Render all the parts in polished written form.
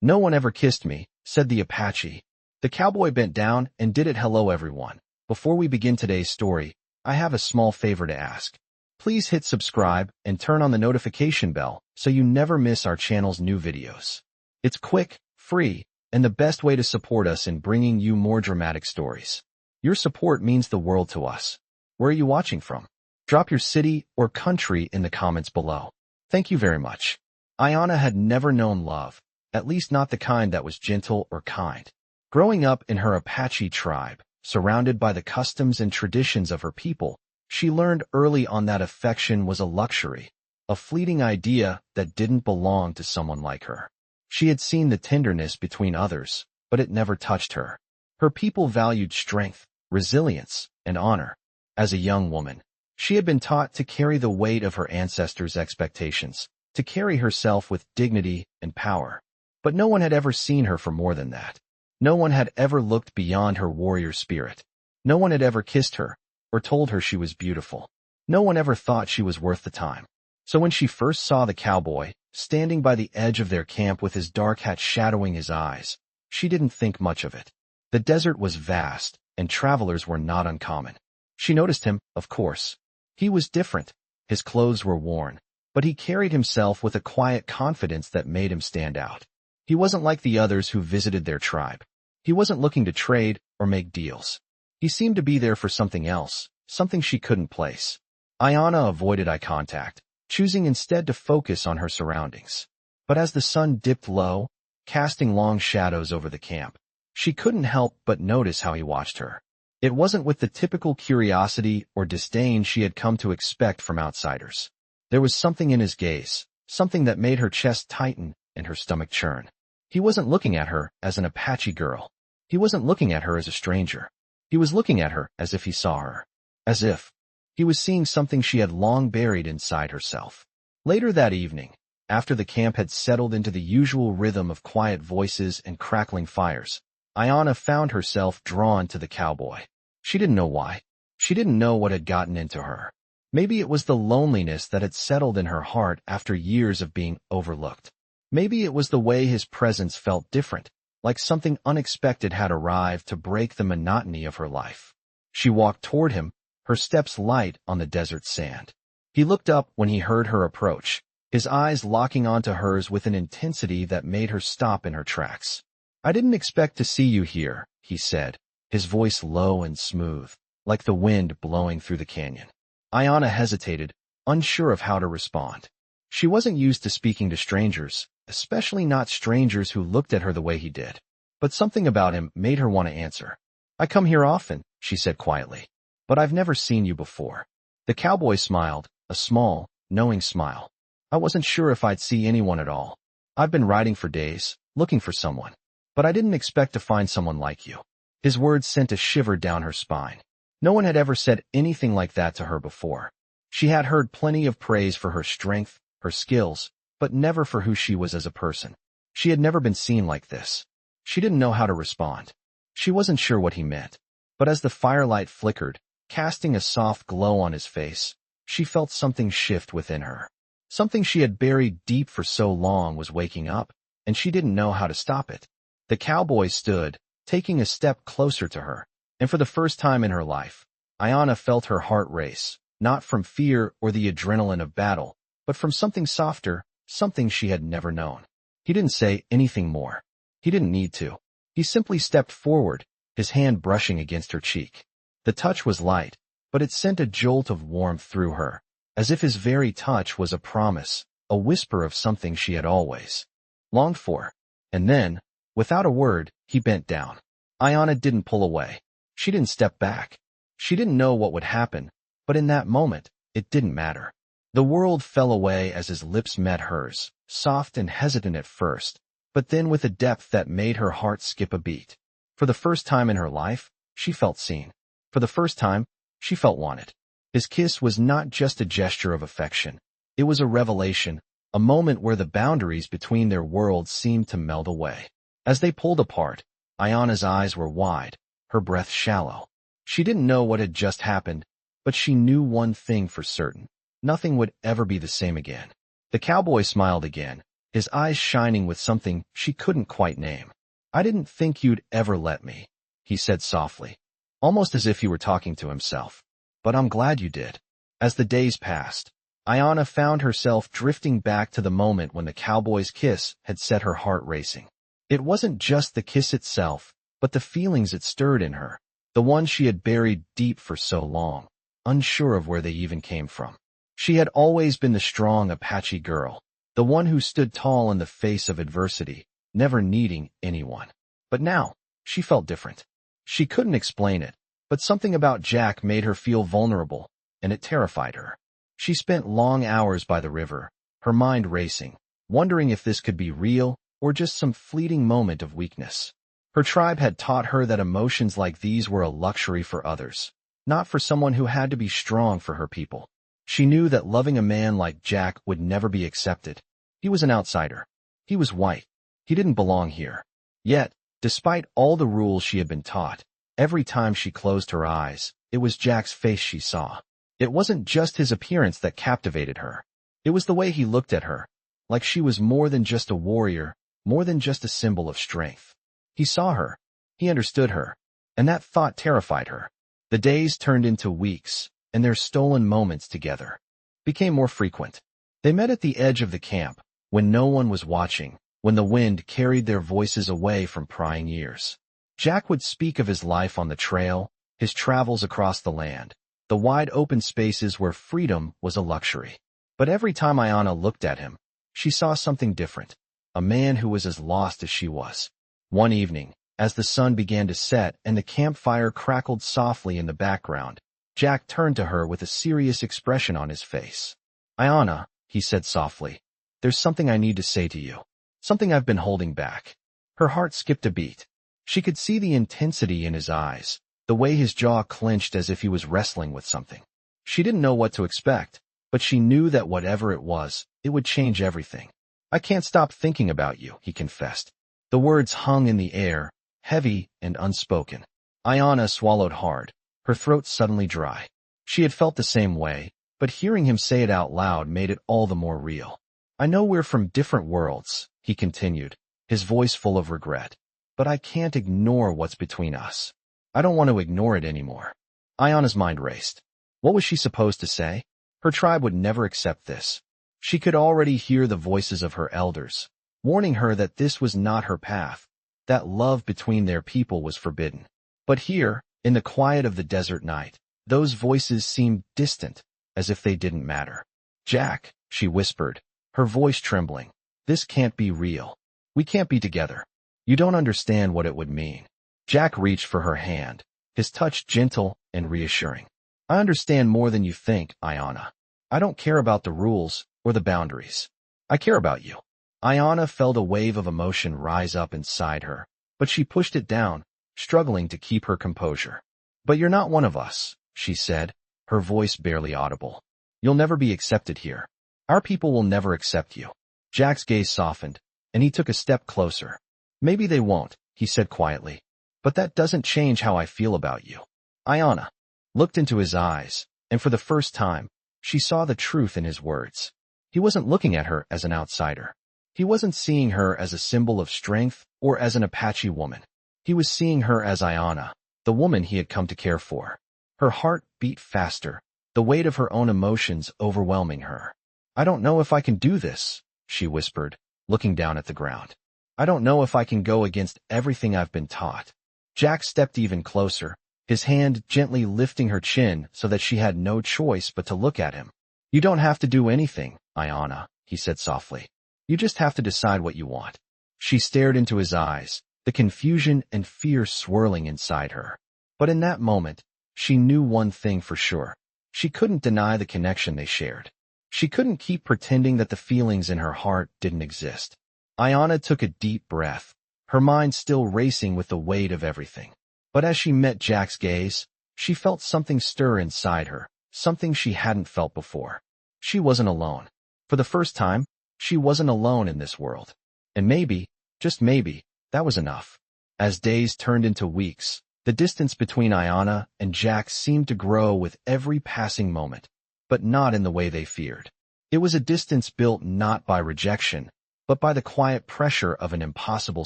"No one ever kissed me," said the Apache. The cowboy bent down and did it. "Hello, everyone. Before we begin today's story, I have a small favor to ask. Please hit subscribe and turn on the notification bell so you never miss our channel's new videos. It's quick, free, and the best way to support us in bringing you more dramatic stories. Your support means the world to us. Where are you watching from? Drop your city or country in the comments below. Thank you very much." Ayana had never known love, at least not the kind that was gentle or kind. Growing up in her Apache tribe, surrounded by the customs and traditions of her people, she learned early on that affection was a luxury, a fleeting idea that didn't belong to someone like her. She had seen the tenderness between others, but it never touched her. Her people valued strength, resilience, and honor. As a young woman, she had been taught to carry the weight of her ancestors' expectations, to carry herself with dignity and power. But no one had ever seen her for more than that. No one had ever looked beyond her warrior spirit. No one had ever kissed her, or told her she was beautiful. No one ever thought she was worth the time. So when she first saw the cowboy, standing by the edge of their camp with his dark hat shadowing his eyes, she didn't think much of it. The desert was vast, and travelers were not uncommon. She noticed him, of course. He was different. His clothes were worn, but he carried himself with a quiet confidence that made him stand out. He wasn't like the others who visited their tribe. He wasn't looking to trade or make deals. He seemed to be there for something else, something she couldn't place. Ayana avoided eye contact, choosing instead to focus on her surroundings. But as the sun dipped low, casting long shadows over the camp, she couldn't help but notice how he watched her. It wasn't with the typical curiosity or disdain she had come to expect from outsiders. There was something in his gaze, something that made her chest tighten and her stomach churn. He wasn't looking at her as an Apache girl. He wasn't looking at her as a stranger. He was looking at her as if he saw her. As if he was seeing something she had long buried inside herself. Later that evening, after the camp had settled into the usual rhythm of quiet voices and crackling fires, Ayana found herself drawn to the cowboy. She didn't know why. She didn't know what had gotten into her. Maybe it was the loneliness that had settled in her heart after years of being overlooked. Maybe it was the way his presence felt different, like something unexpected had arrived to break the monotony of her life. She walked toward him, her steps light on the desert sand. He looked up when he heard her approach, his eyes locking onto hers with an intensity that made her stop in her tracks. "I didn't expect to see you here," he said, his voice low and smooth, like the wind blowing through the canyon. Ayana hesitated, unsure of how to respond. She wasn't used to speaking to strangers, especially not strangers who looked at her the way he did. But something about him made her want to answer. "I come here often," she said quietly. "But I've never seen you before." The cowboy smiled, a small, knowing smile. "I wasn't sure if I'd see anyone at all. I've been riding for days, looking for someone. But I didn't expect to find someone like you." His words sent a shiver down her spine. No one had ever said anything like that to her before. She had heard plenty of praise for her strength, her skills, but never for who she was as a person. She had never been seen like this. She didn't know how to respond. She wasn't sure what he meant. But as the firelight flickered, casting a soft glow on his face, she felt something shift within her. Something she had buried deep for so long was waking up, and she didn't know how to stop it. The cowboy stood, taking a step closer to her, and for the first time in her life, Ayana felt her heart race, not from fear or the adrenaline of battle, but from something softer, something she had never known. He didn't say anything more. He didn't need to. He simply stepped forward, his hand brushing against her cheek. The touch was light, but it sent a jolt of warmth through her, as if his very touch was a promise, a whisper of something she had always longed for. And then, without a word, he bent down. Ayana didn't pull away. She didn't step back. She didn't know what would happen, but in that moment, it didn't matter. The world fell away as his lips met hers, soft and hesitant at first, but then with a depth that made her heart skip a beat. For the first time in her life, she felt seen. For the first time, she felt wanted. His kiss was not just a gesture of affection. It was a revelation, a moment where the boundaries between their worlds seemed to melt away. As they pulled apart, Ayana's eyes were wide, her breath shallow. She didn't know what had just happened, but she knew one thing for certain. Nothing would ever be the same again. The cowboy smiled again, his eyes shining with something she couldn't quite name. "I didn't think you'd ever let me," he said softly, almost as if he were talking to himself. "But I'm glad you did." As the days passed, Ayanna found herself drifting back to the moment when the cowboy's kiss had set her heart racing. It wasn't just the kiss itself, but the feelings it stirred in her, the ones she had buried deep for so long, unsure of where they even came from. She had always been the strong Apache girl, the one who stood tall in the face of adversity, never needing anyone. But now, she felt different. She couldn't explain it, but something about Jack made her feel vulnerable, and it terrified her. She spent long hours by the river, her mind racing, wondering if this could be real or just some fleeting moment of weakness. Her tribe had taught her that emotions like these were a luxury for others, not for someone who had to be strong for her people. She knew that loving a man like Jack would never be accepted. He was an outsider. He was white. He didn't belong here. Yet, despite all the rules she had been taught, every time she closed her eyes, it was Jack's face she saw. It wasn't just his appearance that captivated her. It was the way he looked at her, like she was more than just a warrior, more than just a symbol of strength. He saw her. He understood her. And that thought terrified her. The days turned into weeks, and their stolen moments together became more frequent. They met at the edge of the camp, when no one was watching, when the wind carried their voices away from prying ears. Jack would speak of his life on the trail, his travels across the land, the wide open spaces where freedom was a luxury. But every time Ayanna looked at him, she saw something different, a man who was as lost as she was. One evening, as the sun began to set and the campfire crackled softly in the background, Jack turned to her with a serious expression on his face. "Ayanna," he said softly, "there's something I need to say to you. Something I've been holding back." Her heart skipped a beat. She could see the intensity in his eyes, the way his jaw clenched as if he was wrestling with something. She didn't know what to expect, but she knew that whatever it was, it would change everything. "I can't stop thinking about you," he confessed. The words hung in the air, heavy and unspoken. Ayanna swallowed hard, her throat suddenly dry. She had felt the same way, but hearing him say it out loud made it all the more real. "I know we're from different worlds," he continued, his voice full of regret, "but I can't ignore what's between us. I don't want to ignore it anymore." Ayanna's mind raced. What was she supposed to say? Her tribe would never accept this. She could already hear the voices of her elders, warning her that this was not her path, that love between their people was forbidden. But here, in the quiet of the desert night, those voices seemed distant, as if they didn't matter. "Jack," she whispered, her voice trembling, "this can't be real. We can't be together. You don't understand what it would mean." Jack reached for her hand, his touch gentle and reassuring. "I understand more than you think, Ayanna. I don't care about the rules or the boundaries. I care about you." Ayanna felt a wave of emotion rise up inside her, but she pushed it down, struggling to keep her composure. "But you're not one of us," she said, her voice barely audible. "You'll never be accepted here. Our people will never accept you." Jack's gaze softened, and he took a step closer. "Maybe they won't," he said quietly, "but that doesn't change how I feel about you." Ayanna looked into his eyes, and for the first time, she saw the truth in his words. He wasn't looking at her as an outsider. He wasn't seeing her as a symbol of strength or as an Apache woman. He was seeing her as Ayanna, the woman he had come to care for. Her heart beat faster, the weight of her own emotions overwhelming her. "I don't know if I can do this," she whispered, looking down at the ground. "I don't know if I can go against everything I've been taught." Jack stepped even closer, his hand gently lifting her chin so that she had no choice but to look at him. "You don't have to do anything, Ayanna," he said softly. "You just have to decide what you want." She stared into his eyes, the confusion and fear swirling inside her. But in that moment, she knew one thing for sure. She couldn't deny the connection they shared. She couldn't keep pretending that the feelings in her heart didn't exist. Ayanna took a deep breath, her mind still racing with the weight of everything. But as she met Jack's gaze, she felt something stir inside her, something she hadn't felt before. She wasn't alone. For the first time, she wasn't alone in this world. And maybe, just maybe, that was enough. As days turned into weeks, the distance between Ayanna and Jack seemed to grow with every passing moment, but not in the way they feared. It was a distance built not by rejection, but by the quiet pressure of an impossible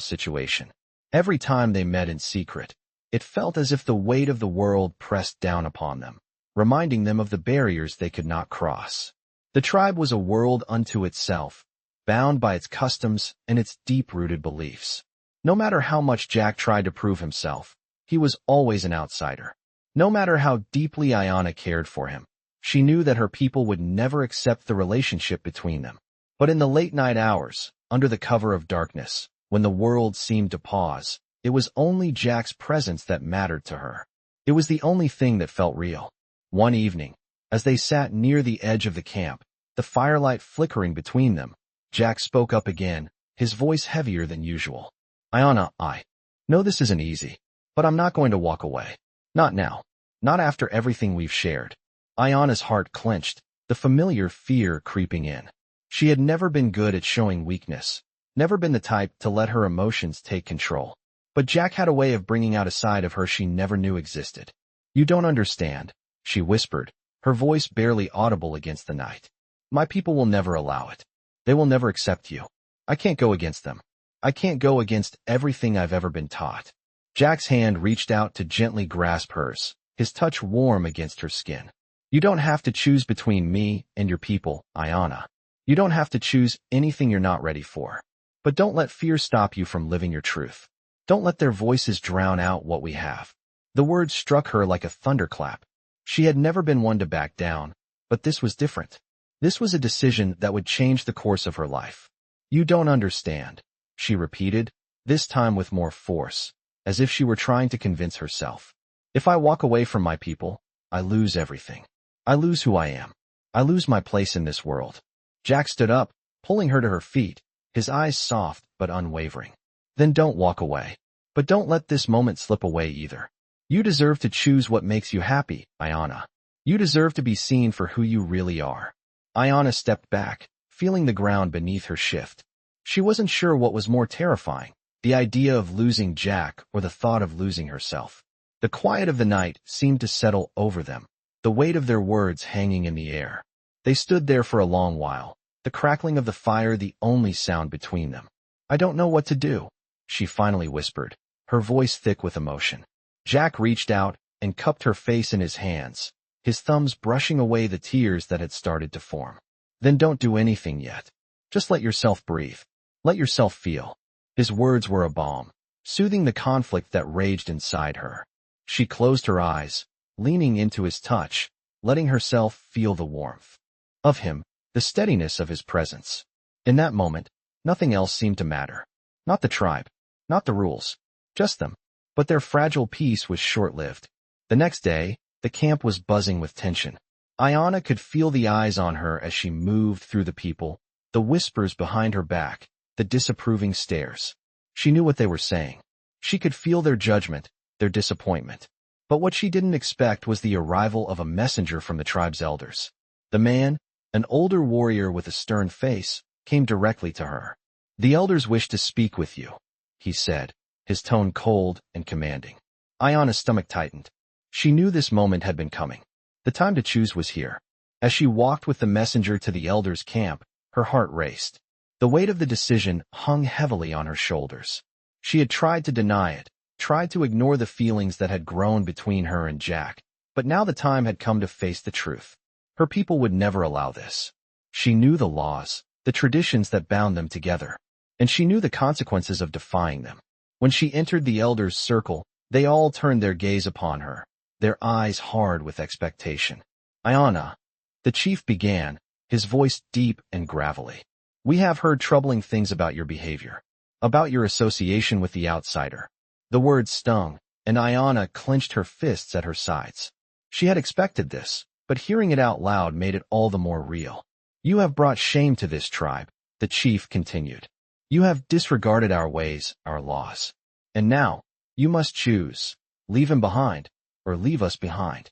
situation. Every time they met in secret, it felt as if the weight of the world pressed down upon them, reminding them of the barriers they could not cross. The tribe was a world unto itself, bound by its customs and its deep-rooted beliefs. No matter how much Jack tried to prove himself, he was always an outsider. No matter how deeply Ayanna cared for him, she knew that her people would never accept the relationship between them. But in the late-night hours, under the cover of darkness, when the world seemed to pause, it was only Jack's presence that mattered to her. It was the only thing that felt real. One evening, as they sat near the edge of the camp, the firelight flickering between them, Jack spoke up again, his voice heavier than usual. Ayanna, I know this isn't easy, but I'm not going to walk away. Not now. Not after everything we've shared. Ayanna's heart clenched, the familiar fear creeping in. She had never been good at showing weakness, never been the type to let her emotions take control. But Jack had a way of bringing out a side of her she never knew existed. You don't understand, she whispered, her voice barely audible against the night. My people will never allow it. They will never accept you. I can't go against them. I can't go against everything I've ever been taught. Jack's hand reached out to gently grasp hers, his touch warm against her skin. You don't have to choose between me and your people, Ayanna. You don't have to choose anything you're not ready for. But don't let fear stop you from living your truth. Don't let their voices drown out what we have. The words struck her like a thunderclap. She had never been one to back down, but this was different. This was a decision that would change the course of her life. You don't understand, she repeated, this time with more force, as if she were trying to convince herself. If I walk away from my people, I lose everything. I lose who I am. I lose my place in this world. Jack stood up, pulling her to her feet, his eyes soft but unwavering. Then don't walk away. But don't let this moment slip away either. You deserve to choose what makes you happy, Ayanna. You deserve to be seen for who you really are. Ayanna stepped back, feeling the ground beneath her shift. She wasn't sure what was more terrifying, the idea of losing Jack or the thought of losing herself. The quiet of the night seemed to settle over them, the weight of their words hanging in the air. They stood there for a long while, the crackling of the fire the only sound between them. I don't know what to do, she finally whispered, her voice thick with emotion. Jack reached out and cupped her face in his hands, his thumbs brushing away the tears that had started to form. Then don't do anything yet. Just let yourself breathe. Let yourself feel. His words were a balm, soothing the conflict that raged inside her. She closed her eyes, leaning into his touch, letting herself feel the warmth of him, the steadiness of his presence. In that moment, nothing else seemed to matter. Not the tribe, not the rules, just them. But their fragile peace was short-lived. The next day, the camp was buzzing with tension. Ayanna could feel the eyes on her as she moved through the people, the whispers behind her back, the disapproving stares. She knew what they were saying. She could feel their judgment, their disappointment. But what she didn't expect was the arrival of a messenger from the tribe's elders. The man, an older warrior with a stern face, came directly to her. The elders wish to speak with you, he said, his tone cold and commanding. Ayanna's stomach tightened. She knew this moment had been coming. The time to choose was here. As she walked with the messenger to the elders' camp, her heart raced. The weight of the decision hung heavily on her shoulders. She had tried to deny it, tried to ignore the feelings that had grown between her and Jack, but now the time had come to face the truth. Her people would never allow this. She knew the laws, the traditions that bound them together, and she knew the consequences of defying them. When she entered the elders' circle, they all turned their gaze upon her, their eyes hard with expectation. Ayanna, the chief began, his voice deep and gravelly. We have heard troubling things about your behavior, about your association with the outsider. The words stung, and Ayanna clenched her fists at her sides. She had expected this, but hearing it out loud made it all the more real. You have brought shame to this tribe, the chief continued. You have disregarded our ways, our laws. And now, you must choose, leave him behind, or leave us behind.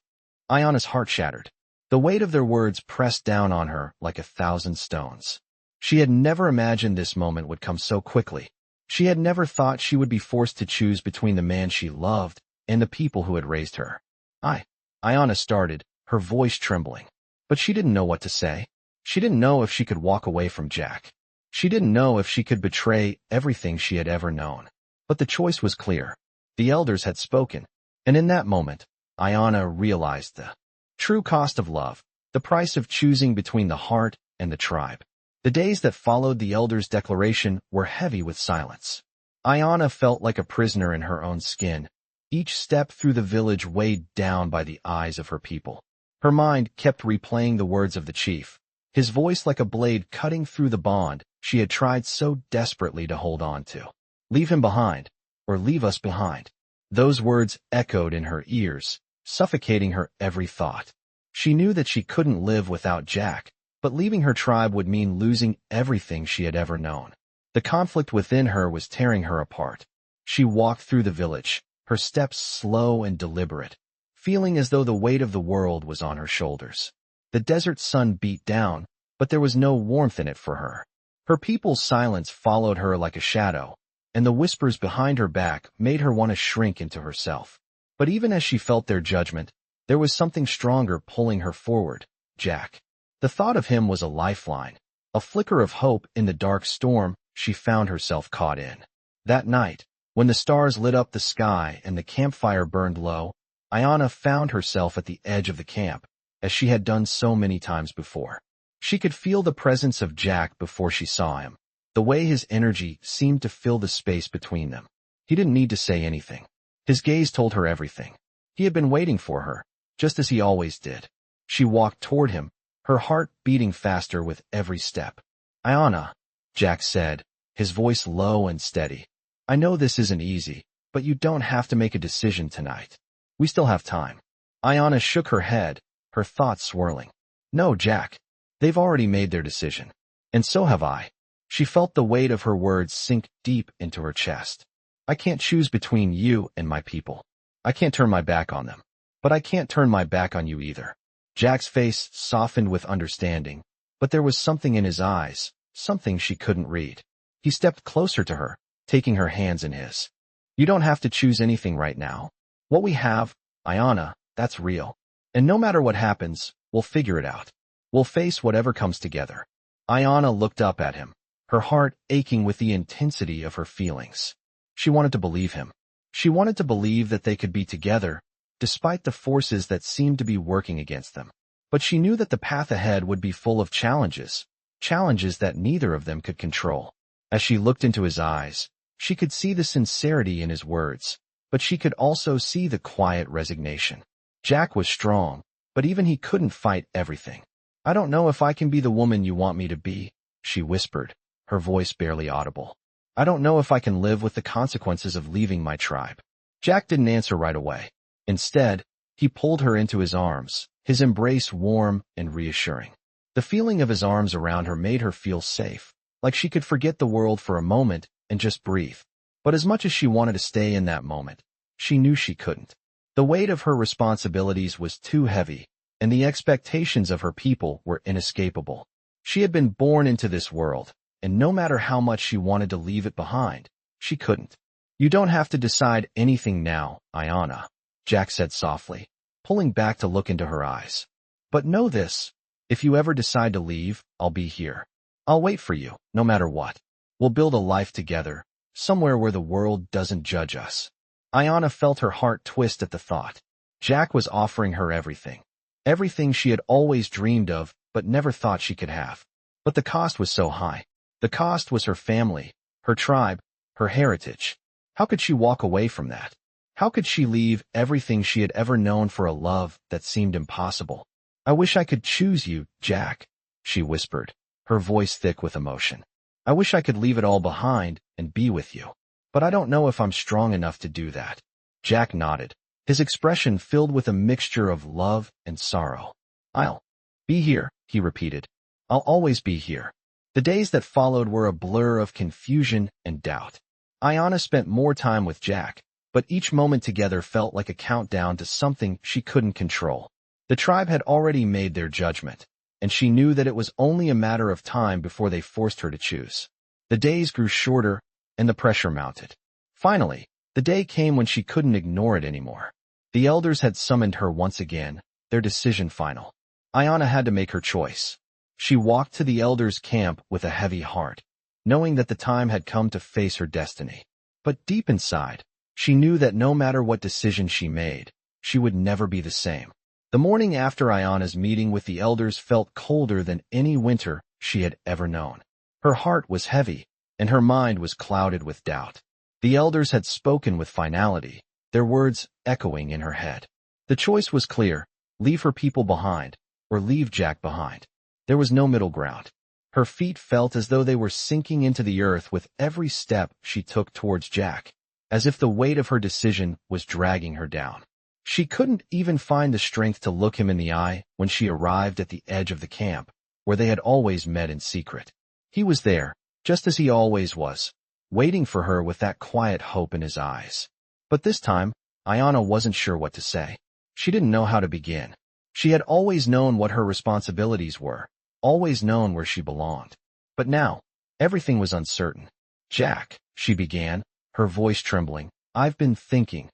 Ayanna's heart shattered. The weight of their words pressed down on her like 1,000 stones. She had never imagined this moment would come so quickly. She had never thought she would be forced to choose between the man she loved and the people who had raised her. Ayanna started, her voice trembling. But she didn't know what to say. She didn't know if she could walk away from Jack. She didn't know if she could betray everything she had ever known. But the choice was clear. The elders had spoken, and in that moment, Ayanna realized the true cost of love, the price of choosing between the heart and the tribe. The days that followed the elders' declaration were heavy with silence. Ayanna felt like a prisoner in her own skin, each step through the village weighed down by the eyes of her people. Her mind kept replaying the words of the chief, his voice like a blade cutting through the bond she had tried so desperately to hold on to. Leave him behind, or leave us behind. Those words echoed in her ears, suffocating her every thought. She knew that she couldn't live without Jack, but leaving her tribe would mean losing everything she had ever known. The conflict within her was tearing her apart. She walked through the village, her steps slow and deliberate, feeling as though the weight of the world was on her shoulders. The desert sun beat down, but there was no warmth in it for her. Her people's silence followed her like a shadow, and the whispers behind her back made her want to shrink into herself. But even as she felt their judgment, there was something stronger pulling her forward: Jack. The thought of him was a lifeline, a flicker of hope in the dark storm she found herself caught in. That night, when the stars lit up the sky and the campfire burned low, Ayanna found herself at the edge of the camp, as she had done so many times before. She could feel the presence of Jack before she saw him. The way his energy seemed to fill the space between them. He didn't need to say anything. His gaze told her everything. He had been waiting for her, just as he always did. She walked toward him, her heart beating faster with every step. "Ayanna," Jack said, his voice low and steady. "I know this isn't easy, but you don't have to make a decision tonight. We still have time." Ayanna shook her head, her thoughts swirling. "No, Jack. They've already made their decision. And so have I." She felt the weight of her words sink deep into her chest. "I can't choose between you and my people. I can't turn my back on them. But I can't turn my back on you either." Jack's face softened with understanding, but there was something in his eyes, something she couldn't read. He stepped closer to her, taking her hands in his. "You don't have to choose anything right now. What we have, Ayanna, that's real. And no matter what happens, we'll figure it out. We'll face whatever comes together." Ayanna looked up at him, her heart aching with the intensity of her feelings. She wanted to believe him. She wanted to believe that they could be together, despite the forces that seemed to be working against them. But she knew that the path ahead would be full of challenges, challenges that neither of them could control. As she looked into his eyes, she could see the sincerity in his words, but she could also see the quiet resignation. Jack was strong, but even he couldn't fight everything. "I don't know if I can be the woman you want me to be," she whispered, her voice barely audible. "I don't know if I can live with the consequences of leaving my tribe." Jack didn't answer right away. Instead, he pulled her into his arms, his embrace warm and reassuring. The feeling of his arms around her made her feel safe, like she could forget the world for a moment and just breathe. But as much as she wanted to stay in that moment, she knew she couldn't. The weight of her responsibilities was too heavy, and the expectations of her people were inescapable. She had been born into this world, and no matter how much she wanted to leave it behind, she couldn't. "You don't have to decide anything now, Ayanna," Jack said softly, pulling back to look into her eyes. "But know this, if you ever decide to leave, I'll be here. I'll wait for you, no matter what. We'll build a life together, somewhere where the world doesn't judge us." Ayanna felt her heart twist at the thought. Jack was offering her everything. Everything she had always dreamed of, but never thought she could have. But the cost was so high. The cost was her family, her tribe, her heritage. How could she walk away from that? How could she leave everything she had ever known for a love that seemed impossible? "I wish I could choose you, Jack," she whispered, her voice thick with emotion. "I wish I could leave it all behind and be with you. But I don't know if I'm strong enough to do that." Jack nodded, his expression filled with a mixture of love and sorrow. "I'll be here," he repeated. "I'll always be here." The days that followed were a blur of confusion and doubt. Ayanna spent more time with Jack, but each moment together felt like a countdown to something she couldn't control. The tribe had already made their judgment, and she knew that it was only a matter of time before they forced her to choose. The days grew shorter, and the pressure mounted. Finally, the day came when she couldn't ignore it anymore. The elders had summoned her once again, their decision final. Ayanna had to make her choice. She walked to the elders' camp with a heavy heart, knowing that the time had come to face her destiny. But deep inside, she knew that no matter what decision she made, she would never be the same. The morning after Ayana's meeting with the elders felt colder than any winter she had ever known. Her heart was heavy, and her mind was clouded with doubt. The elders had spoken with finality, their words echoing in her head. The choice was clear: leave her people behind, or leave Jack behind. There was no middle ground. Her feet felt as though they were sinking into the earth with every step she took towards Jack, as if the weight of her decision was dragging her down. She couldn't even find the strength to look him in the eye when she arrived at the edge of the camp, where they had always met in secret. He was there, just as he always was, waiting for her with that quiet hope in his eyes. But this time, Ayana wasn't sure what to say. She didn't know how to begin. She had always known what her responsibilities were, always known where she belonged. But now, everything was uncertain. "Jack," she began, her voice trembling, I've been thinking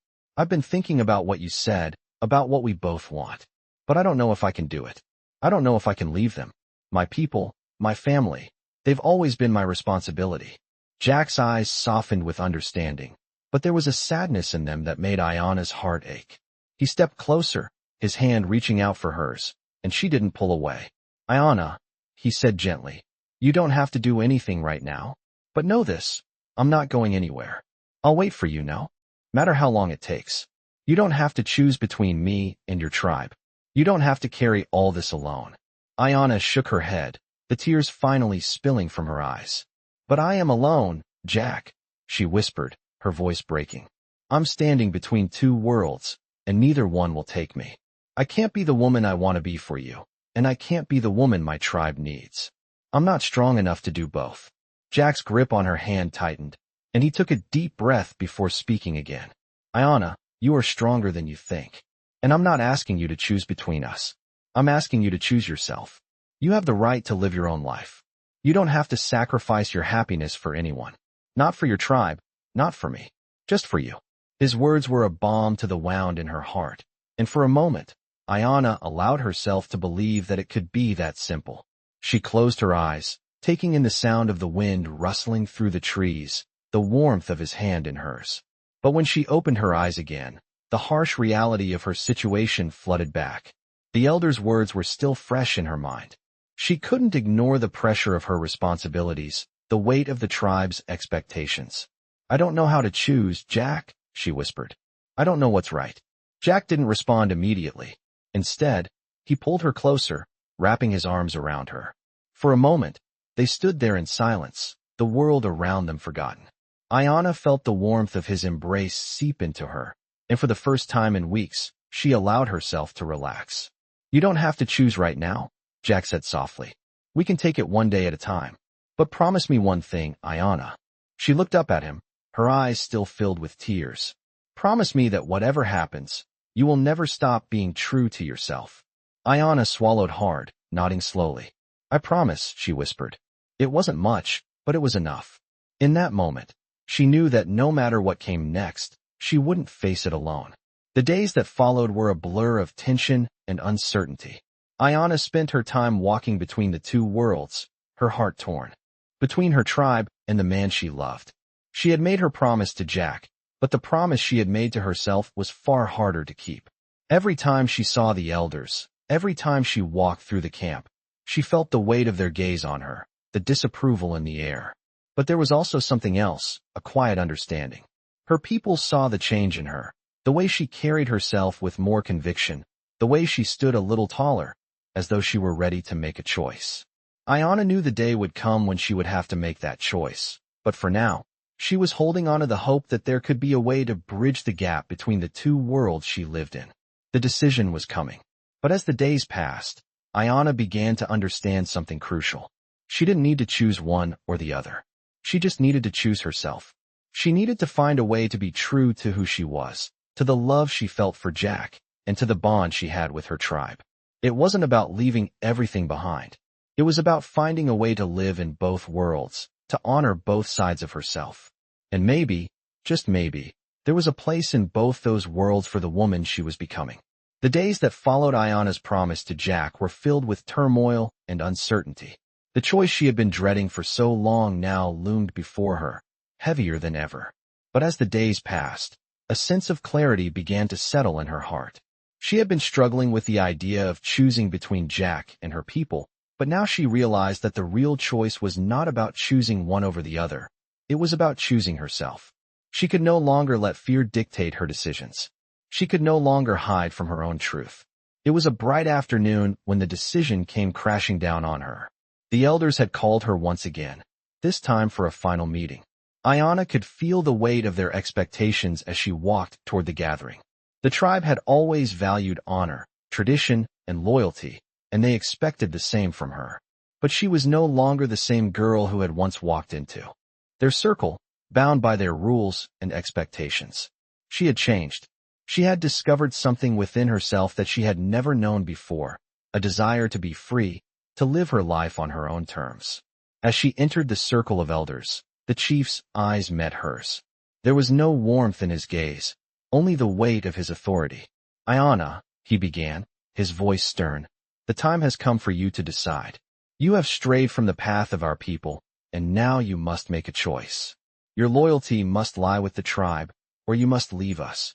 about what you said, about what we both want. But I don't know if I can do it. I don't know if I can leave them. My people, my family, they've always been my responsibility." Jack's eyes softened with understanding, but there was a sadness in them that made Ayana's heart ache. He stepped closer, his hand reaching out for hers, and she didn't pull away. "Ayana," he said gently, "you don't have to do anything right now. But know this, I'm not going anywhere. I'll wait for you, no matter how long it takes. You don't have to choose between me and your tribe. You don't have to carry all this alone." Ayana shook her head, the tears finally spilling from her eyes. "But I am alone, Jack," she whispered, her voice breaking. "I'm standing between two worlds, and neither one will take me. I can't be the woman I want to be for you, and I can't be the woman my tribe needs. I'm not strong enough to do both." Jack's grip on her hand tightened, and he took a deep breath before speaking again. "Ayana, you are stronger than you think. And I'm not asking you to choose between us. I'm asking you to choose yourself. You have the right to live your own life. You don't have to sacrifice your happiness for anyone. Not for your tribe, not for me. Just for you." His words were a balm to the wound in her heart, and for a moment, Ayana allowed herself to believe that it could be that simple. She closed her eyes, taking in the sound of the wind rustling through the trees, the warmth of his hand in hers. But when she opened her eyes again, the harsh reality of her situation flooded back. The elder's words were still fresh in her mind. She couldn't ignore the pressure of her responsibilities, the weight of the tribe's expectations. "I don't know how to choose, Jack," she whispered. "I don't know what's right." Jack didn't respond immediately. Instead, he pulled her closer, wrapping his arms around her. For a moment, they stood there in silence, the world around them forgotten. Ayana felt the warmth of his embrace seep into her, and for the first time in weeks, she allowed herself to relax. "You don't have to choose right now," Jack said softly. "We can take it one day at a time. But promise me one thing, Ayana." She looked up at him, her eyes still filled with tears. "Promise me that whatever happens, you will never stop being true to yourself." Ayana swallowed hard, nodding slowly. "I promise," she whispered. It wasn't much, but it was enough. In that moment, she knew that no matter what came next, she wouldn't face it alone. The days that followed were a blur of tension and uncertainty. Ayana spent her time walking between the two worlds, her heart torn. Between her tribe and the man she loved. She had made her promise to Jack, but the promise she had made to herself was far harder to keep. Every time she saw the elders, every time she walked through the camp, she felt the weight of their gaze on her, the disapproval in the air. But there was also something else, a quiet understanding. Her people saw the change in her, the way she carried herself with more conviction, the way she stood a little taller, as though she were ready to make a choice. Ayana knew the day would come when she would have to make that choice, but for now, she was holding on to the hope that there could be a way to bridge the gap between the two worlds she lived in. The decision was coming. But as the days passed, Ayana began to understand something crucial. She didn't need to choose one or the other. She just needed to choose herself. She needed to find a way to be true to who she was, to the love she felt for Jack, and to the bond she had with her tribe. It wasn't about leaving everything behind. It was about finding a way to live in both worlds, to honor both sides of herself. And maybe, just maybe, there was a place in both those worlds for the woman she was becoming. The days that followed Ayana's promise to Jack were filled with turmoil and uncertainty. The choice she had been dreading for so long now loomed before her, heavier than ever. But as the days passed, a sense of clarity began to settle in her heart. She had been struggling with the idea of choosing between Jack and her people, but now she realized that the real choice was not about choosing one over the other. It was about choosing herself. She could no longer let fear dictate her decisions. She could no longer hide from her own truth. It was a bright afternoon when the decision came crashing down on her. The elders had called her once again, this time for a final meeting. Ayanna could feel the weight of their expectations as she walked toward the gathering. The tribe had always valued honor, tradition, and loyalty, and they expected the same from her. But she was no longer the same girl who had once walked into their circle, bound by their rules and expectations. She had changed. She had discovered something within herself that she had never known before, a desire to be free, to live her life on her own terms. As she entered the circle of elders, the chief's eyes met hers. There was no warmth in his gaze, only the weight of his authority. "Ayanna," he began, his voice stern, "the time has come for you to decide. You have strayed from the path of our people, and now you must make a choice. Your loyalty must lie with the tribe, or you must leave us."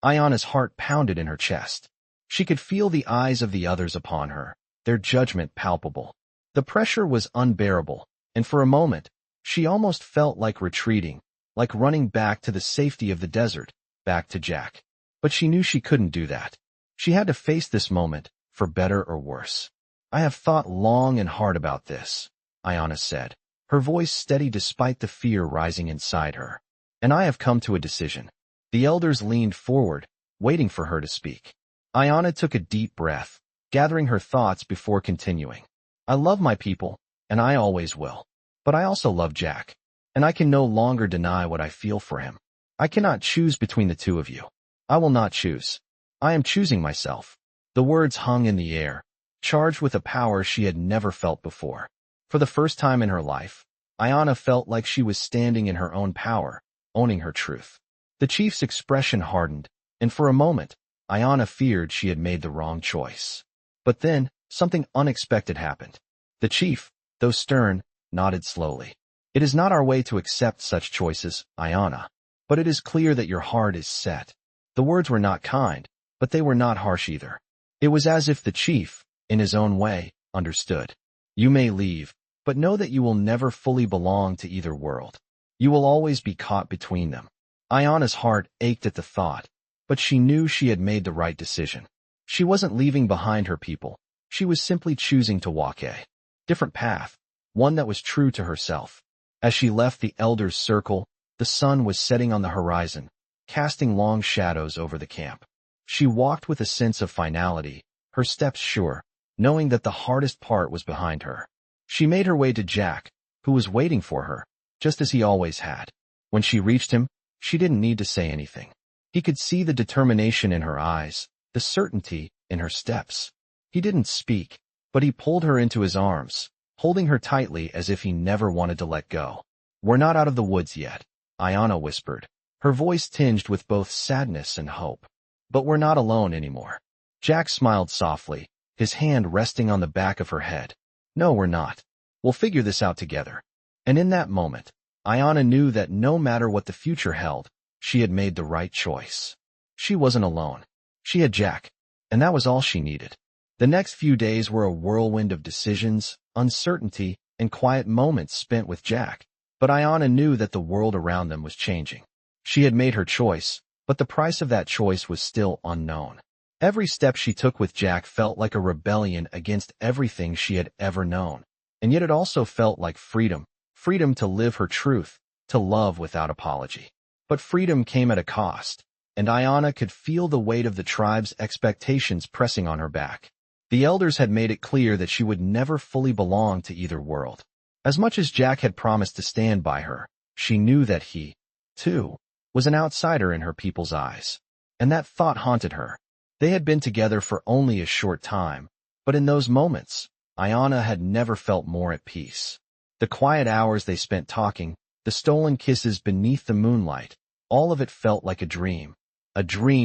Ayanna's heart pounded in her chest. She could feel the eyes of the others upon her, their judgment palpable. The pressure was unbearable, and for a moment, she almost felt like retreating, like running back to the safety of the desert, back to Jack. But she knew she couldn't do that. She had to face this moment, for better or worse. "I have thought long and hard about this," Ayanna said, her voice steady despite the fear rising inside her. "And I have come to a decision." The elders leaned forward, waiting for her to speak. Ayanna took a deep breath, gathering her thoughts before continuing. "I love my people, and I always will. But I also love Jack, and I can no longer deny what I feel for him. I cannot choose between the two of you. I will not choose. I am choosing myself." The words hung in the air, charged with a power she had never felt before. For the first time in her life, Ayanna felt like she was standing in her own power, owning her truth. The chief's expression hardened, and for a moment, Ayanna feared she had made the wrong choice. But then, something unexpected happened. The chief, though stern, nodded slowly. "It is not our way to accept such choices, Ayanna. But it is clear that your heart is set." The words were not kind, but they were not harsh either. It was as if the chief, in his own way, understood. "You may leave, but know that you will never fully belong to either world. You will always be caught between them." Ayanna's heart ached at the thought, but she knew she had made the right decision. She wasn't leaving behind her people. She was simply choosing to walk a different path, one that was true to herself. As she left the elders' circle, the sun was setting on the horizon, casting long shadows over the camp. She walked with a sense of finality, her steps sure, knowing that the hardest part was behind her. She made her way to Jack, who was waiting for her, just as he always had. When she reached him, she didn't need to say anything. He could see the determination in her eyes, the certainty in her steps. He didn't speak, but he pulled her into his arms, holding her tightly as if he never wanted to let go. "We're not out of the woods yet," Ayanna whispered, her voice tinged with both sadness and hope. "But we're not alone anymore." Jack smiled softly, his hand resting on the back of her head. "No, we're not. We'll figure this out together." And in that moment, Ayanna knew that no matter what the future held, she had made the right choice. She wasn't alone. She had Jack, and that was all she needed. The next few days were a whirlwind of decisions, uncertainty, and quiet moments spent with Jack. But Ayanna knew that the world around them was changing. She had made her choice, but the price of that choice was still unknown. Every step she took with Jack felt like a rebellion against everything she had ever known. And yet it also felt like freedom, freedom to live her truth, to love without apology. But freedom came at a cost, and Ayanna could feel the weight of the tribe's expectations pressing on her back. The elders had made it clear that she would never fully belong to either world. As much as Jack had promised to stand by her, she knew that he, too, was an outsider in her people's eyes. And that thought haunted her. They had been together for only a short time, but in those moments, Ayanna had never felt more at peace. The quiet hours they spent talking, the stolen kisses beneath the moonlight, all of it felt like a dream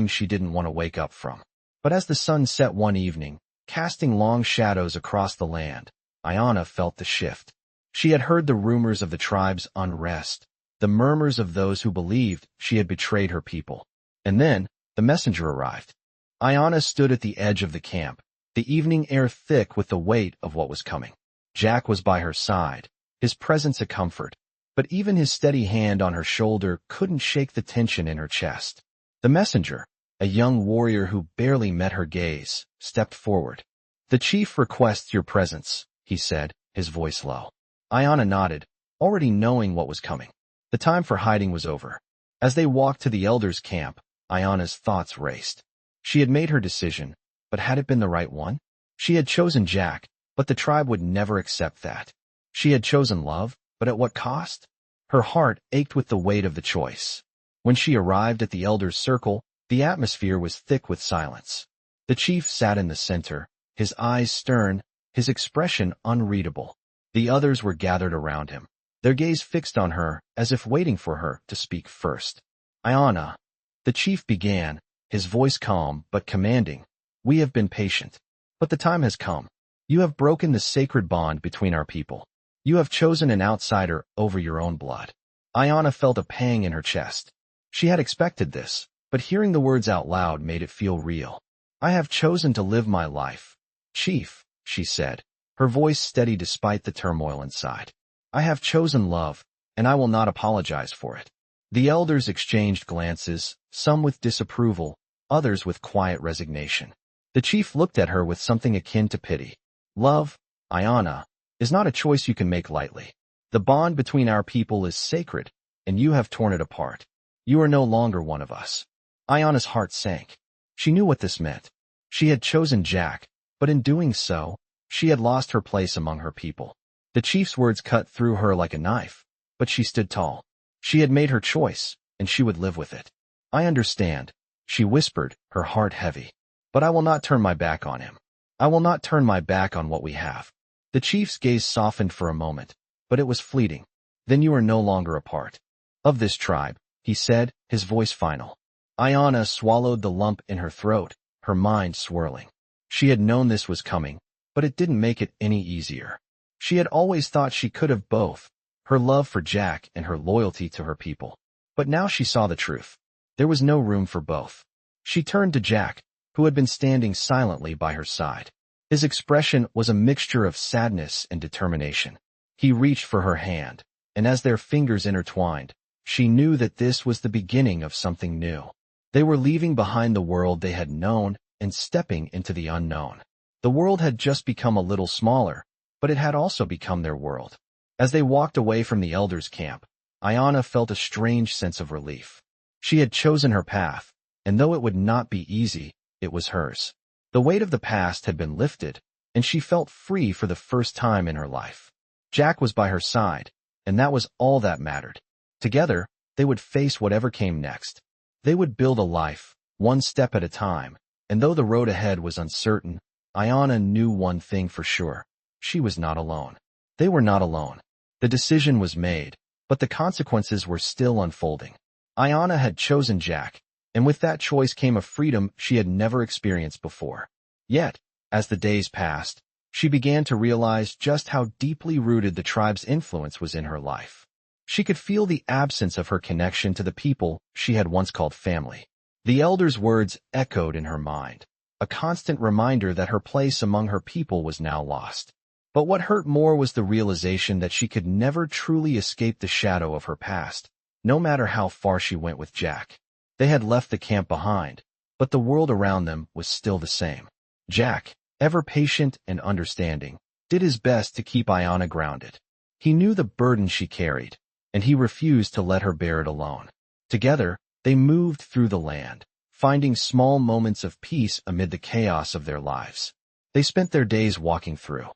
she didn't want to wake up from. But as the sun set one evening, casting long shadows across the land, Ayana felt the shift. She had heard the rumors of the tribe's unrest, the murmurs of those who believed she had betrayed her people. And then, the messenger arrived. Ayana stood at the edge of the camp, the evening air thick with the weight of what was coming. Jack was by her side, his presence a comfort, but even his steady hand on her shoulder couldn't shake the tension in her chest. The messenger, a young warrior who barely met her gaze, stepped forward. "The chief requests your presence," he said, his voice low. Ayana nodded, already knowing what was coming. The time for hiding was over. As they walked to the elders' camp, Ayana's thoughts raced. She had made her decision, but had it been the right one? She had chosen Jack, but the tribe would never accept that. She had chosen love, but at what cost? Her heart ached with the weight of the choice. When she arrived at the elders' circle, the atmosphere was thick with silence. The chief sat in the center, his eyes stern, his expression unreadable. The others were gathered around him, their gaze fixed on her as if waiting for her to speak first. "Ayana," the chief began, his voice calm but commanding, "we have been patient. But the time has come. You have broken the sacred bond between our people. You have chosen an outsider over your own blood." Ayana felt a pang in her chest. She had expected this, but hearing the words out loud made it feel real. "I have chosen to live my life, Chief," she said, her voice steady despite the turmoil inside. "I have chosen love, and I will not apologize for it." The elders exchanged glances, some with disapproval, others with quiet resignation. The chief looked at her with something akin to pity. "Love, Ayana, is not a choice you can make lightly. The bond between our people is sacred, and you have torn it apart. You are no longer one of us." Ayana's heart sank. She knew what this meant. She had chosen Jack, but in doing so, she had lost her place among her people. The chief's words cut through her like a knife, but she stood tall. She had made her choice, and she would live with it. "I understand," she whispered, her heart heavy. "But I will not turn my back on him. I will not turn my back on what we have." The chief's gaze softened for a moment, but it was fleeting. "Then you are no longer a part of this tribe," he said, his voice final. Ayana swallowed the lump in her throat, her mind swirling. She had known this was coming, but it didn't make it any easier. She had always thought she could have both, her love for Jack and her loyalty to her people. But now she saw the truth. There was no room for both. She turned to Jack, who had been standing silently by her side. His expression was a mixture of sadness and determination. He reached for her hand, and as their fingers intertwined, she knew that this was the beginning of something new. They were leaving behind the world they had known and stepping into the unknown. The world had just become a little smaller, but it had also become their world. As they walked away from the elders' camp, Ayana felt a strange sense of relief. She had chosen her path, and though it would not be easy, it was hers. The weight of the past had been lifted, and she felt free for the first time in her life. Jack was by her side, and that was all that mattered. Together, they would face whatever came next. They would build a life, one step at a time, and though the road ahead was uncertain, Ayana knew one thing for sure. She was not alone. They were not alone. The decision was made, but the consequences were still unfolding. Ayana had chosen Jack, and with that choice came a freedom she had never experienced before. Yet, as the days passed, she began to realize just how deeply rooted the tribe's influence was in her life. She could feel the absence of her connection to the people she had once called family. The elders' words echoed in her mind, a constant reminder that her place among her people was now lost. But what hurt more was the realization that she could never truly escape the shadow of her past, no matter how far she went with Jack. They had left the camp behind, but the world around them was still the same. Jack, ever patient and understanding, did his best to keep Ayana grounded. He knew the burden she carried, and he refused to let her bear it alone. Together, they moved through the land, finding small moments of peace amid the chaos of their lives. They spent their days walking through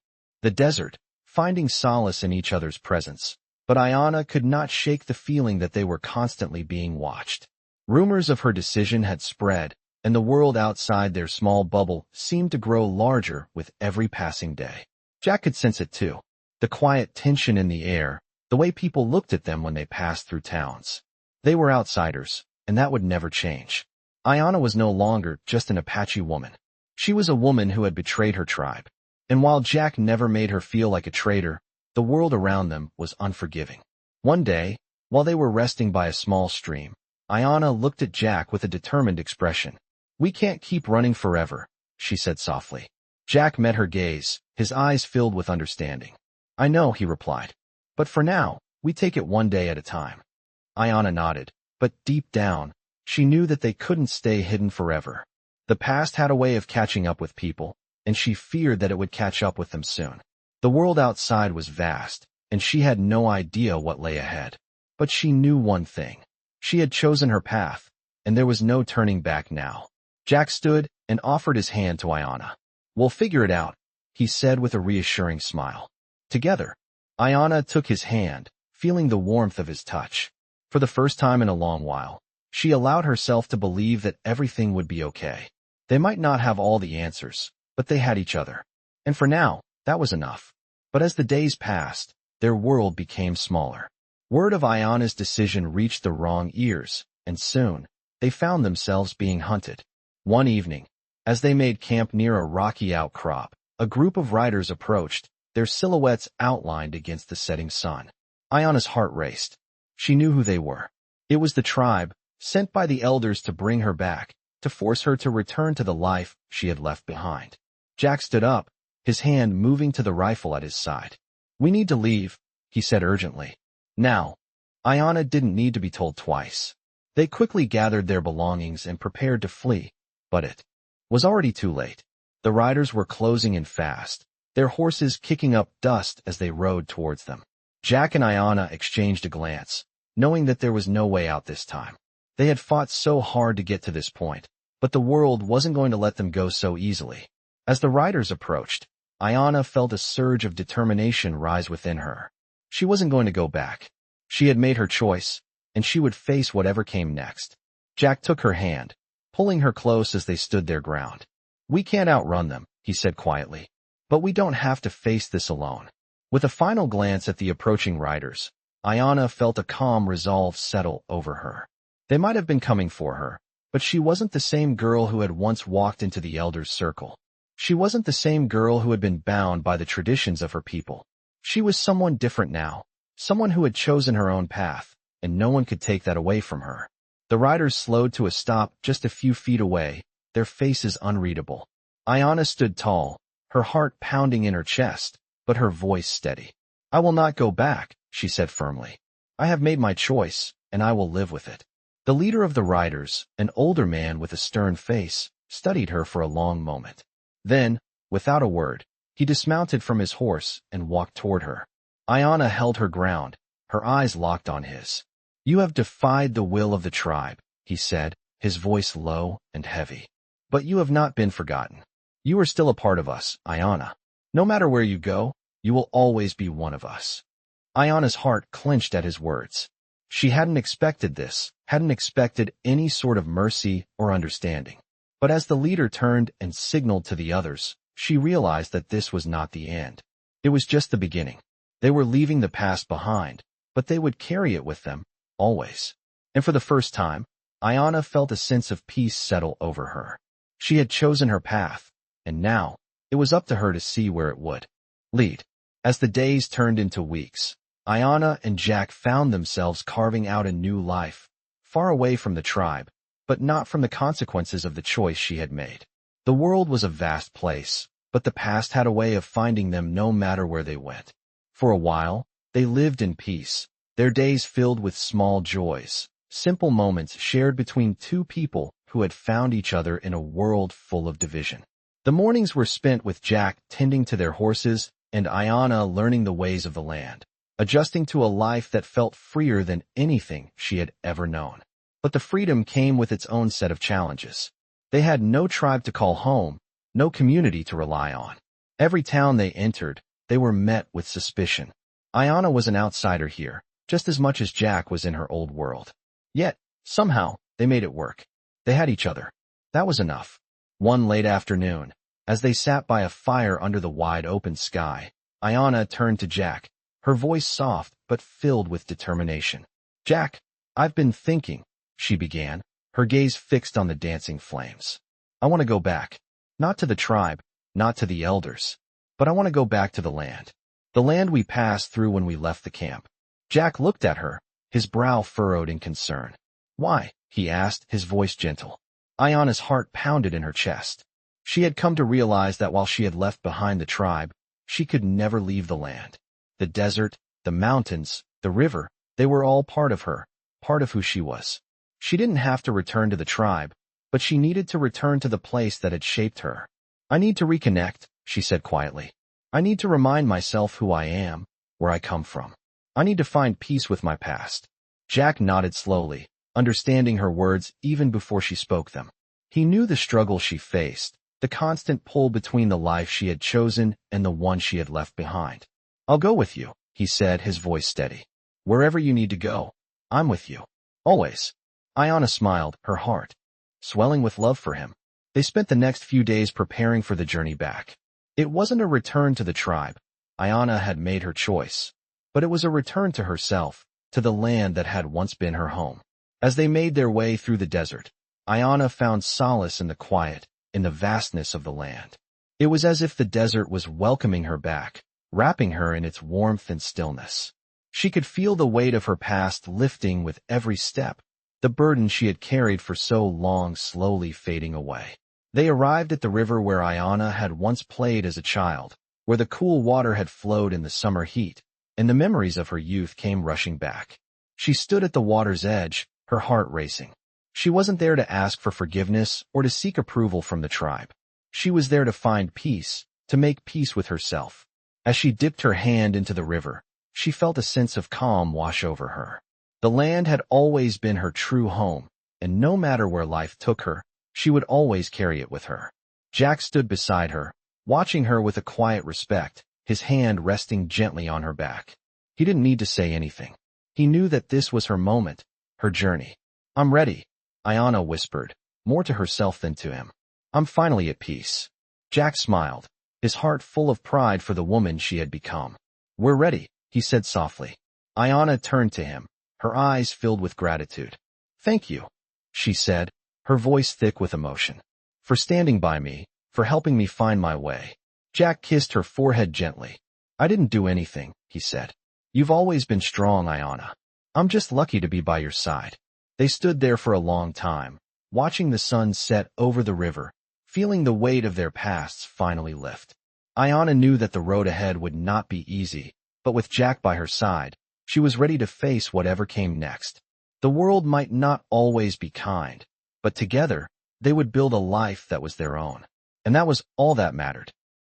the desert, finding solace in each other's presence, but Ayana could not shake the feeling that they were constantly being watched. Rumors of her decision had spread, and the world outside their small bubble seemed to grow larger with every passing day. Jack could sense it too, the quiet tension in the air, the way people looked at them when they passed through towns. They were outsiders, and that would never change. Ayana was no longer just an Apache woman. She was a woman who had betrayed her tribe. And while Jack never made her feel like a traitor, the world around them was unforgiving. One day, while they were resting by a small stream, Ayana looked at Jack with a determined expression. "We can't keep running forever," she said softly. Jack met her gaze, his eyes filled with understanding. "I know," he replied. "But for now, we take it one day at a time." Ayana nodded, but deep down, she knew that they couldn't stay hidden forever. The past had a way of catching up with people, and she feared that it would catch up with them soon. The world outside was vast, and she had no idea what lay ahead. But she knew one thing. She had chosen her path, and there was no turning back now. Jack stood and offered his hand to Ayana. "We'll figure it out," he said with a reassuring smile. Together, Ayana took his hand, feeling the warmth of his touch. For the first time in a long while, she allowed herself to believe that everything would be okay. They might not have all the answers, but they had each other. And for now, that was enough. But as the days passed, their world became smaller. Word of Ayana's decision reached the wrong ears, and soon, they found themselves being hunted. One evening, as they made camp near a rocky outcrop, a group of riders approached, their silhouettes outlined against the setting sun. Ayana's heart raced. She knew who they were. It was the tribe, sent by the elders to bring her back, to force her to return to the life she had left behind. Jack stood up, his hand moving to the rifle at his side. "We need to leave," he said urgently. Now, Ayana didn't need to be told twice. They quickly gathered their belongings and prepared to flee, but it was already too late. The riders were closing in fast, their horses kicking up dust as they rode towards them. Jack and Ayana exchanged a glance, knowing that there was no way out this time. They had fought so hard to get to this point, but the world wasn't going to let them go so easily. As the riders approached, Ayana felt a surge of determination rise within her. She wasn't going to go back. She had made her choice, and she would face whatever came next. Jack took her hand, pulling her close as they stood their ground. "We can't outrun them," he said quietly. "But we don't have to face this alone." With a final glance at the approaching riders, Ayana felt a calm resolve settle over her. They might have been coming for her, but she wasn't the same girl who had once walked into the elders' circle. She wasn't the same girl who had been bound by the traditions of her people. She was someone different now, someone who had chosen her own path, and no one could take that away from her. The riders slowed to a stop just a few feet away, their faces unreadable. Ayana stood tall, her heart pounding in her chest, but her voice steady. "I will not go back," she said firmly. "I have made my choice, and I will live with it." The leader of the riders, an older man with a stern face, studied her for a long moment. Then, without a word, he dismounted from his horse and walked toward her. Ayana held her ground, her eyes locked on his. "You have defied the will of the tribe," he said, his voice low and heavy. "But you have not been forgotten. You are still a part of us, Ayana. No matter where you go, you will always be one of us." Ayana's heart clenched at his words. She hadn't expected this, hadn't expected any sort of mercy or understanding. But as the leader turned and signaled to the others, she realized that this was not the end. It was just the beginning. They were leaving the past behind, but they would carry it with them, always. And for the first time, Ayana felt a sense of peace settle over her. She had chosen her path, and now, it was up to her to see where it would lead. As the days turned into weeks, Ayana and Jack found themselves carving out a new life, far away from the tribe, but not from the consequences of the choice she had made. The world was a vast place, but the past had a way of finding them no matter where they went. For a while, they lived in peace, their days filled with small joys, simple moments shared between two people who had found each other in a world full of division. The mornings were spent with Jack tending to their horses and Ayana learning the ways of the land, adjusting to a life that felt freer than anything she had ever known. But the freedom came with its own set of challenges. They had no tribe to call home, no community to rely on. Every town they entered, they were met with suspicion. Ayana was an outsider here, just as much as Jack was in her old world. Yet, somehow, they made it work. They had each other. That was enough. One late afternoon, as they sat by a fire under the wide open sky, Ayana turned to Jack, her voice soft but filled with determination. "Jack, I've been thinking," she began, her gaze fixed on the dancing flames. "I want to go back. Not to the tribe, not to the elders. but I want to go back to the land. The land we passed through when we left the camp. Jack looked at her, his brow furrowed in concern. Why? He asked, his voice gentle. Ayana's heart pounded in her chest. She had come to realize that while she had left behind the tribe, she could never leave the land. The desert, the mountains, the river, they were all part of her, part of who she was. She didn't have to return to the tribe, but she needed to return to the place that had shaped her. I need to reconnect, she said quietly. I need to remind myself who I am, where I come from. I need to find peace with my past. Jack nodded slowly, understanding her words even before she spoke them. He knew the struggle she faced, the constant pull between the life she had chosen and the one she had left behind. I'll go with you, he said, his voice steady. Wherever you need to go, I'm with you. Always. Ayana smiled, her heart swelling with love for him. They spent the next few days preparing for the journey back. It wasn't a return to the tribe. Ayana had made her choice. But it was a return to herself, to the land that had once been her home. As they made their way through the desert, Ayana found solace in the quiet, in the vastness of the land. It was as if the desert was welcoming her back, wrapping her in its warmth and stillness. She could feel the weight of her past lifting with every step, the burden she had carried for so long slowly fading away. They arrived at the river where Ayana had once played as a child, where the cool water had flowed in the summer heat, and the memories of her youth came rushing back. She stood at the water's edge, her heart racing. She wasn't there to ask for forgiveness or to seek approval from the tribe. She was there to find peace, to make peace with herself. As she dipped her hand into the river, she felt a sense of calm wash over her. The land had always been her true home, and no matter where life took her, she would always carry it with her. Jack stood beside her, watching her with a quiet respect, his hand resting gently on her back. He didn't need to say anything. He knew that this was her moment, her journey. I'm ready, Ayana whispered, more to herself than to him. I'm finally at peace. Jack smiled, his heart full of pride for the woman she had become. We're ready, he said softly. Ayana turned to him, her eyes filled with gratitude. Thank you, she said, her voice thick with emotion. For standing by me, for helping me find my way. Jack kissed her forehead gently. I didn't do anything, he said. You've always been strong, Ayana. I'm just lucky to be by your side. They stood there for a long time, watching the sun set over the river, feeling the weight of their pasts finally lift. Ayana knew that the road ahead would not be easy, but with Jack by her side, she was ready to face whatever came next. The world might not always be kind, but together, they would build a life that was their own. And that was all that mattered.